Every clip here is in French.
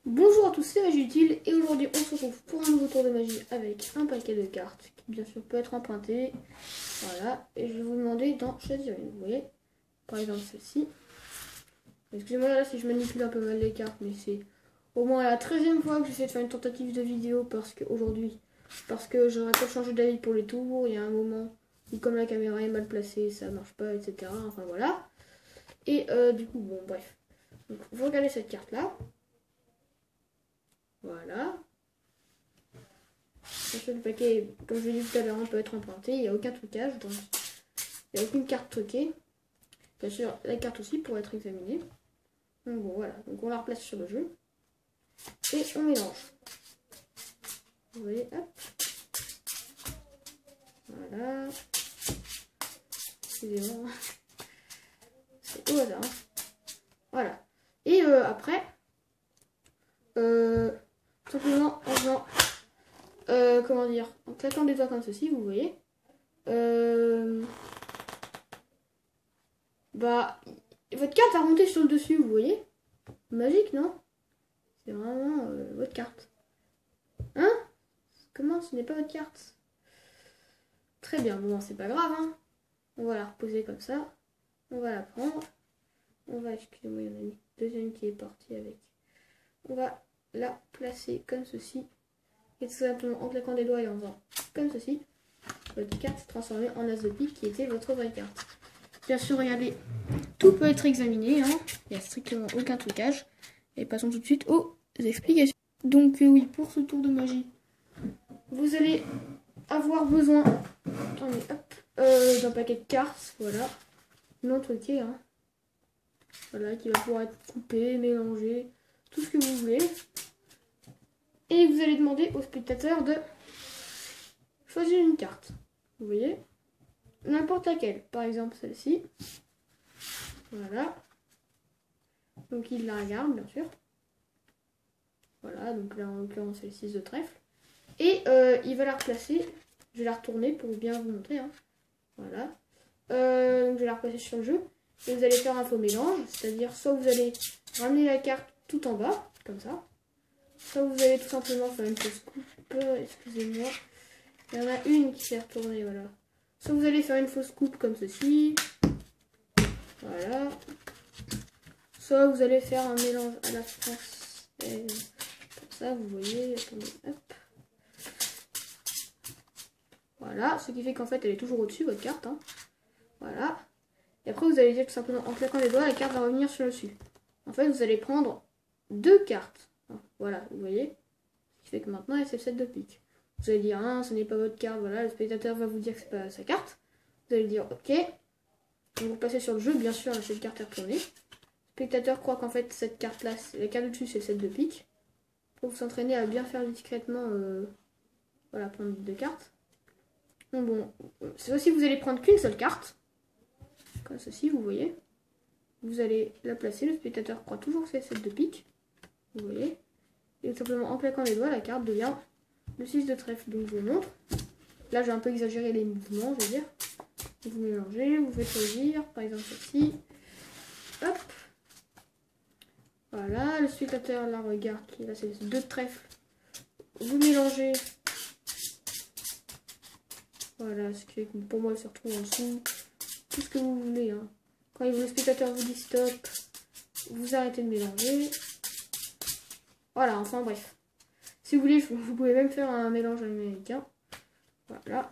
Bonjour à tous, c'est Magitile et aujourd'hui on se retrouve pour un nouveau tour de magie avec un paquet de cartes qui bien sûr peut être emprunté. Voilà, et je vais vous demander d'en choisir une. Vous voyez, par exemple celle-ci. Excusez-moi là si je manipule un peu mal les cartes, mais c'est au moins la 13e fois que j'essaie de faire une tentative de vidéo parce que j'aurais pas changé d'avis pour les tours. Il y a un moment où comme la caméra est mal placée, ça marche pas, etc. Enfin voilà. Et du coup, bon bref. Donc vous regardez cette carte là. Voilà. Le paquet, comme je l'ai dit tout à l'heure, peut être emprunté. Il n'y a aucun trucage, donc il n'y a aucune carte truquée. Bien sûr, la carte aussi pour être examinée. Donc bon, voilà. Donc on la replace sur le jeu. Et on mélange. Vous voyez, hop. Voilà. Excusez-moi. C'est au hasard. Voilà. Et après, simplement en faisant, comment dire, en claquant des doigts comme ceci, vous voyez. Bah, votre carte a remonté sur le dessus, vous voyez. Magique, non? C'est vraiment votre carte. Hein? Comment? Ce n'est pas votre carte. Très bien, bon, c'est pas grave, hein. On va la reposer comme ça. On va la prendre. On va, excusez-moi, il y en a une deuxième qui est partie avec. On va la placer comme ceci. Et tout simplement en claquant des doigts et en faisant comme ceci, votre carte s'est transformée en as de pique qui était votre vraie carte. Bien sûr, regardez, tout peut être examiné, hein. Il n'y a strictement aucun trucage. Et passons tout de suite aux explications. Donc oui, pour ce tour de magie, vous allez avoir besoin d'un paquet de cartes, voilà, non truqué, hein. Voilà, qui va pouvoir être coupé, mélangé, tout ce que vous voulez. Et vous allez demander au spectateur de choisir une carte. Vous voyez, n'importe laquelle, par exemple celle-ci. Voilà. Donc il la regarde, bien sûr. Voilà, donc là en l'occurrence c'est le 6 de trèfle. Et il va la replacer. Je vais la retourner pour bien vous montrer, hein. Voilà. Donc je vais la replacer sur le jeu. Et vous allez faire un faux mélange. C'est-à-dire soit vous allez ramener la carte tout en bas, comme ça. Soit vous allez tout simplement faire une fausse coupe. Excusez-moi. Il y en a une qui s'est retournée, voilà. Soit vous allez faire une fausse coupe comme ceci. Voilà. Soit vous allez faire un mélange à la française. Comme ça, vous voyez. Attendez, hop. Voilà, ce qui fait qu'en fait elle est toujours au-dessus, votre carte, hein. Voilà. Et après vous allez dire tout simplement en claquant les doigts, la carte va revenir sur le dessus. En fait vous allez prendre deux cartes. Voilà, vous voyez. Ce qui fait que maintenant elle c'est le 7 de pique. Vous allez dire, ah, ce n'est pas votre carte, voilà, le spectateur va vous dire que c'est pas sa carte. Vous allez dire, ok. Donc vous passez sur le jeu, bien sûr, cette carte est retournée. Le spectateur croit qu'en fait cette carte-là, la carte du dessus c'est le 7 de pique. Pour vous s'entraîner à bien faire discrètement, voilà, prendre deux cartes. Donc bon, c'est aussi vous allez prendre qu'une seule carte, comme ceci, vous voyez. Vous allez la placer, le spectateur croit toujours que c'est 7 de pique, vous voyez. Et tout simplement en claquant les doigts, la carte devient le 6 de trèfle. Donc je vous montre. Là j'ai un peu exagéré les mouvements, je veux dire. Vous mélangez, vous faites choisir, par exemple celle-ci. Hop. Voilà, le spectateur la regarde, là c'est le 2 de trèfle. Vous mélangez. Voilà, ce qui est pour moi, elle se retrouve en dessous. Tout ce que vous voulez, hein. Quand le spectateur vous dit stop, vous arrêtez de mélanger. Voilà, enfin bref. Si vous voulez, vous pouvez même faire un mélange américain. Voilà.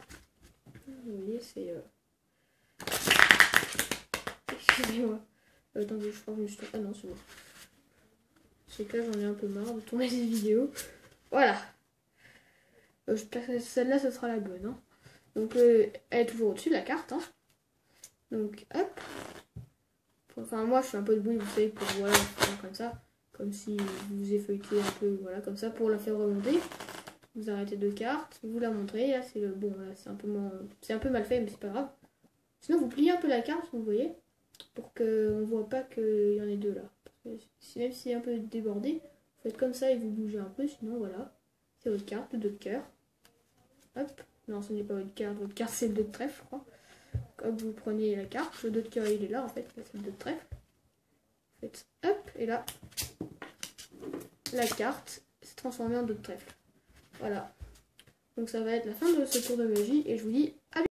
Vous voyez, c'est... Excusez-moi. Attendez, je crois que je suis... Ah non, c'est bon. C'est que là, j'en ai un peu marre de tourner des vidéos. Voilà. J'espère que celle-là, ce sera la bonne, hein. Donc elle est toujours au-dessus de la carte, hein. Donc hop. Enfin moi je fais un peu de bruit, vous savez, pour voilà, faire comme ça. Comme si vous effeuilletez un peu, voilà, comme ça, pour la faire remonter. Vous arrêtez deux cartes, vous la montrez, là c'est le bon, là c'est un peu mal fait, mais c'est pas grave. Sinon vous pliez un peu la carte, vous voyez, pour qu'on voit pas qu'il y en ait deux là. Parce que même si c'est un peu débordé, vous faites comme ça et vous bougez un peu, sinon voilà. C'est votre carte, le 2 de cœur. Hop. Non, ce n'est pas votre carte c'est le 2 de trèfle, je crois. Comme vous prenez la carte, le 2 de cœur il est là en fait, c'est le 2 de trèfle. Vous faites hop, et là, la carte s'est transformée en 2 de trèfle. Voilà. Donc ça va être la fin de ce tour de magie et je vous dis à bientôt.